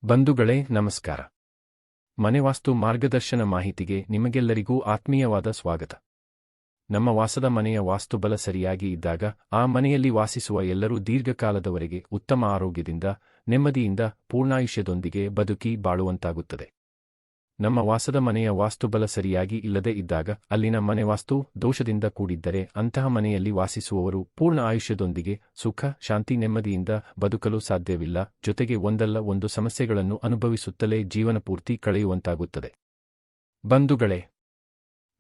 ಬಂಧುಗಳೇ ನಮಸ್ಕಾರ. ಮನೆವಾಸ್ತು ಮಾರ್ಗದರ್ಶನ ಮಾಹಿತಿಗೆ ನಿಮಗೆಲ್ಲರಿಗೂ ಆತ್ಮೀಯವಾದ ಸ್ವಾಗತ. ನಮ್ಮ ವಾಸದ ಮನೆಯ ವಾಸ್ತುಬಲ ಸರಿಯಾಗಿ ಇದ್ದಾಗ ಆ ಮನೆಯಲ್ಲಿ ವಾಸಿಸುವ ಎಲ್ಲರೂ ದೀರ್ಘಕಾಲದವರೆಗೆ ಉತ್ತಮ ಆರೋಗ್ಯದಿಂದ, ನೆಮ್ಮದಿಯಿಂದ, ಪೂರ್ಣಾಯುಷ್ಯದೊಂದಿಗೆ ಬದುಕಿ ಬಾಳುವಂತಾಗುತ್ತದೆ. ನಮ್ಮ ವಾಸದ ಮನೆಯ ವಾಸ್ತುಬಲ ಸರಿಯಾಗಿ ಇಲ್ಲದೆ ಇದ್ದಾಗ, ಅಲ್ಲಿನ ಮನೆವಾಸ್ತು ದೋಷದಿಂದ ಕೂಡಿದ್ದರೆ ಅಂತಹ ಮನೆಯಲ್ಲಿ ವಾಸಿಸುವವರು ಪೂರ್ಣ ಆಯುಷ್ಯದೊಂದಿಗೆ ಸುಖ, ಶಾಂತಿ, ನೆಮ್ಮದಿಯಿಂದ ಬದುಕಲು ಸಾಧ್ಯವಿಲ್ಲ. ಜೊತೆಗೆ ಒಂದಲ್ಲ ಒಂದು ಸಮಸ್ಯೆಗಳನ್ನು ಅನುಭವಿಸುತ್ತಲೇ ಜೀವನಪೂರ್ತಿ ಕಳೆಯುವಂತಾಗುತ್ತದೆ. ಬಂಧುಗಳೇ,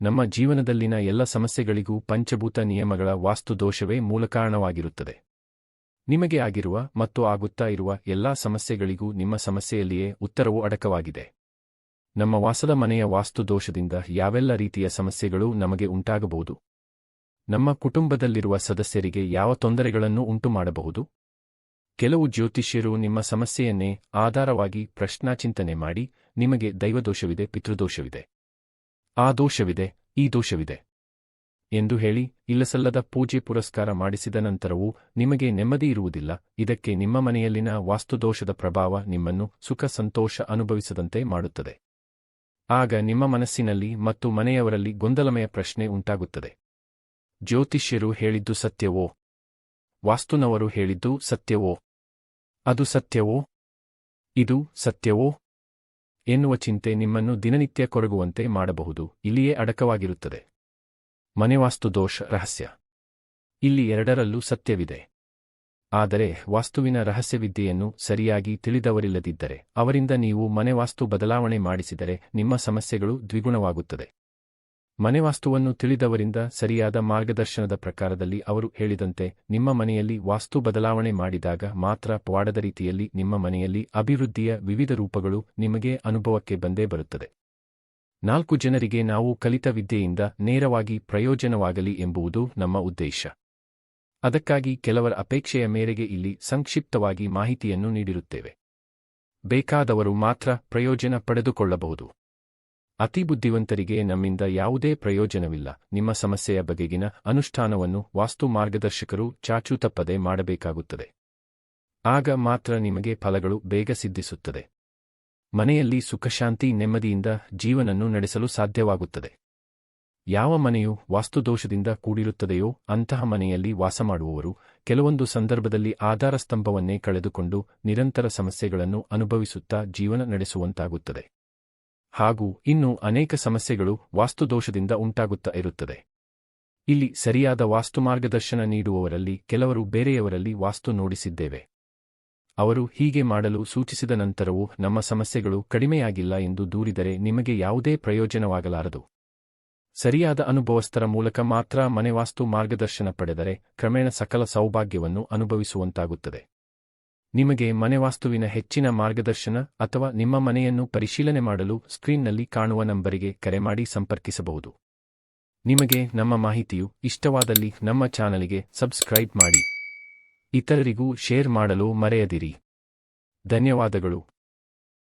ನಮ್ಮ ಜೀವನದಲ್ಲಿನ ಎಲ್ಲ ಸಮಸ್ಯೆಗಳಿಗೂ ಪಂಚಭೂತ ನಿಯಮಗಳ ವಾಸ್ತು ದೋಷವೇ ಮೂಲ ಕಾರಣವಾಗಿರುತ್ತದೆ. ನಿಮಗೆ ಆಗಿರುವ ಮತ್ತು ಆಗುತ್ತಾ ಇರುವ ಎಲ್ಲಾ ಸಮಸ್ಯೆಗಳಿಗೂ ನಿಮ್ಮ ಸಮಸ್ಯೆಯಲ್ಲಿಯೇ ಉತ್ತರವು ಅಡಕವಾಗಿದೆ. ನಮ್ಮ ವಾಸದ ಮನೆಯ ವಾಸ್ತು ದೋಷದಿಂದ ಯಾವೆಲ್ಲ ರೀತಿಯ ಸಮಸ್ಯೆಗಳು ನಮಗೆ ಉಂಟಾಗಬಹುದು? ನಮ್ಮ ಕುಟುಂಬದಲ್ಲಿರುವ ಸದಸ್ಯರಿಗೆ ಯಾವ ತೊಂದರೆಗಳನ್ನು ಉಂಟುಮಾಡಬಹುದು? ಕೆಲವು ಜ್ಯೋತಿಷ್ಯರು ನಿಮ್ಮ ಸಮಸ್ಯೆಯನ್ನೇ ಆಧಾರವಾಗಿ ಪ್ರಶ್ನಾಚಿಂತನೆ ಮಾಡಿ ನಿಮಗೆ ದೈವದೋಷವಿದೆ, ಪಿತೃದೋಷವಿದೆ, ಆ ದೋಷವಿದೆ, ಈ ದೋಷವಿದೆ ಎಂದು ಹೇಳಿ ಇಲ್ಲಸಲ್ಲದ ಪೂಜೆ ಪುರಸ್ಕಾರ ಮಾಡಿಸಿದ ನಂತರವೂ ನಿಮಗೆ ನೆಮ್ಮದಿ ಇರುವುದಿಲ್ಲ. ಇದಕ್ಕೆ ನಿಮ್ಮ ಮನೆಯಲ್ಲಿನ ವಾಸ್ತುದೋಷದ ಪ್ರಭಾವ ನಿಮ್ಮನ್ನು ಸುಖ ಸಂತೋಷ ಅನುಭವಿಸದಂತೆ ಮಾಡುತ್ತದೆ. ಆಗ ನಿಮ್ಮ ಮನಸ್ಸಿನಲ್ಲಿ ಮತ್ತು ಮನೆಯವರಲ್ಲಿ ಗೊಂದಲಮಯ ಪ್ರಶ್ನೆ ಉಂಟಾಗುತ್ತದೆ. ಜ್ಯೋತಿಷ್ಯರು ಹೇಳಿದ್ದು ಸತ್ಯವೋ? ವಾಸ್ತುನವರು ಹೇಳಿದ್ದು ಸತ್ಯವೋ? ಅದು ಸತ್ಯವೋ? ಇದು ಸತ್ಯವೋ? ಎನ್ನುವ ಚಿಂತೆ ನಿಮ್ಮನ್ನು ದಿನನಿತ್ಯ ಕೊರಗುವಂತೆ ಮಾಡಬಹುದು. ಇಲ್ಲಿಯೇ ಅಡಕವಾಗಿರುತ್ತದೆ ಮನೆವಾಸ್ತು ದೋಷ ರಹಸ್ಯ. ಇಲ್ಲಿ ಎರಡರಲ್ಲೂ ಸತ್ಯವಿದೆ. ಆದರೆ ವಾಸ್ತುವಿನ ರಹಸ್ಯವಿದ್ಯೆಯನ್ನು ಸರಿಯಾಗಿ ತಿಳಿದವರಿಲ್ಲದಿದ್ದರೆ, ಅವರಿಂದ ನೀವು ಮನೆವಾಸ್ತು ಬದಲಾವಣೆ ಮಾಡಿಸಿದರೆ ನಿಮ್ಮ ಸಮಸ್ಯೆಗಳು ದ್ವಿಗುಣವಾಗುತ್ತದೆ. ಮನೆವಾಸ್ತುವನ್ನು ತಿಳಿದವರಿಂದ ಸರಿಯಾದ ಮಾರ್ಗದರ್ಶನದ ಪ್ರಕಾರದಲ್ಲಿ ಅವರು ಹೇಳಿದಂತೆ ನಿಮ್ಮ ಮನೆಯಲ್ಲಿ ವಾಸ್ತು ಬದಲಾವಣೆ ಮಾಡಿದಾಗ ಮಾತ್ರ ಪವಾಡದ ರೀತಿಯಲ್ಲಿ ನಿಮ್ಮ ಮನೆಯಲ್ಲಿ ಅಭಿವೃದ್ಧಿಯ ವಿವಿಧ ರೂಪಗಳು ನಿಮಗೆ ಅನುಭವಕ್ಕೆ ಬಂದೇ ಬರುತ್ತದೆ. 4 ಜನರಿಗೆ ನಾವು ಕಲಿತ ವಿದ್ಯೆಯಿಂದ ನೇರವಾಗಿ ಪ್ರಯೋಜನವಾಗಲಿ ಎಂಬುದು ನಮ್ಮ ಉದ್ದೇಶ. ಅದಕ್ಕಾಗಿ ಕೆಲವರ ಅಪೇಕ್ಷೆಯ ಮೇರೆಗೆ ಇಲ್ಲಿ ಸಂಕ್ಷಿಪ್ತವಾಗಿ ಮಾಹಿತಿಯನ್ನು ನೀಡಿರುತ್ತೇವೆ. ಬೇಕಾದವರು ಮಾತ್ರ ಪ್ರಯೋಜನ ಪಡೆದುಕೊಳ್ಳಬಹುದು. ಅತಿ ಬುದ್ಧಿವಂತರಿಗೆ ನಮ್ಮಿಂದ ಯಾವುದೇ ಪ್ರಯೋಜನವಿಲ್ಲ. ನಿಮ್ಮ ಸಮಸ್ಯೆಯ ಬಗೆಗಿನ ಅನುಷ್ಠಾನವನ್ನು ವಾಸ್ತು ಮಾರ್ಗದರ್ಶಕರು ಚಾಚೂ ತಪ್ಪದೆ ಮಾಡಬೇಕಾಗುತ್ತದೆ. ಆಗ ಮಾತ್ರ ನಿಮಗೆ ಫಲಗಳು ಬೇಗ ಸಿದ್ಧಿಸುತ್ತದೆ. ಮನೆಯಲ್ಲಿ ಸುಖಶಾಂತಿ ನೆಮ್ಮದಿಯಿಂದ ಜೀವನನ್ನು ನಡೆಸಲು ಸಾಧ್ಯವಾಗುತ್ತದೆ. ಯಾವ ಮನೆಯು ವಾಸ್ತುದೋಷದಿಂದ ಕೂಡಿರುತ್ತದೆಯೋ ಅಂತಹ ಮನೆಯಲ್ಲಿ ವಾಸಮಾಡುವವರು ಕೆಲವೊಂದು ಸಂದರ್ಭದಲ್ಲಿ ಆಧಾರಸ್ತಂಭವನ್ನೇ ಕಳೆದುಕೊಂಡು ನಿರಂತರ ಸಮಸ್ಯೆಗಳನ್ನು ಅನುಭವಿಸುತ್ತಾ ಜೀವನ ನಡೆಸುವಂತಾಗುತ್ತದೆ. ಹಾಗೂ ಇನ್ನೂ ಅನೇಕ ಸಮಸ್ಯೆಗಳು ವಾಸ್ತುದೋಷದಿಂದ ಉಂಟಾಗುತ್ತಾ ಇರುತ್ತದೆ. ಇಲ್ಲಿ ಸರಿಯಾದ ವಾಸ್ತು ಮಾರ್ಗದರ್ಶನ ನೀಡುವವರಲ್ಲಿ ಕೆಲವರು ಬೇರೆಯವರಲ್ಲಿ ವಾಸ್ತು ನೋಡಿಸಿದ್ದೇವೆ. ಅವರು ಹೀಗೆ ಮಾಡಲು ಸೂಚಿಸಿದ ನಂತರವೂ ನಮ್ಮ ಸಮಸ್ಯೆಗಳು ಕಡಿಮೆಯಾಗಿಲ್ಲ ಎಂದು ದೂರಿದರೆ ನಿಮಗೆ ಯಾವುದೇ ಪ್ರಯೋಜನವಾಗಲಾರದು. ಸರಿಯಾದ ಅನುಭವಸ್ಥರ ಮೂಲಕ ಮಾತ್ರ ಮನೆವಾಸ್ತು ಮಾರ್ಗದರ್ಶನ ಪಡೆದರೆ ಕ್ರಮೇಣ ಸಕಲ ಸೌಭಾಗ್ಯವನ್ನು ಅನುಭವಿಸುವಂತಾಗುತ್ತದೆ. ನಿಮಗೆ ಮನೆವಾಸ್ತುವಿನ ಹೆಚ್ಚಿನ ಮಾರ್ಗದರ್ಶನ ಅಥವಾ ನಿಮ್ಮ ಮನೆಯನ್ನು ಪರಿಶೀಲನೆ ಮಾಡಲು ಸ್ಕ್ರೀನ್ನಲ್ಲಿ ಕಾಣುವ ನಂಬರಿಗೆ ಕರೆ ಮಾಡಿ ಸಂಪರ್ಕಿಸಬಹುದು. ನಿಮಗೆ ನಮ್ಮ ಮಾಹಿತಿಯು ಇಷ್ಟವಾದಲ್ಲಿ ನಮ್ಮ ಚಾನಲಿಗೆ ಸಬ್ಸ್ಕ್ರೈಬ್ ಮಾಡಿ. ಇತರರಿಗೂ ಶೇರ್ ಮಾಡಲು ಮರೆಯದಿರಿ. ಧನ್ಯವಾದಗಳು.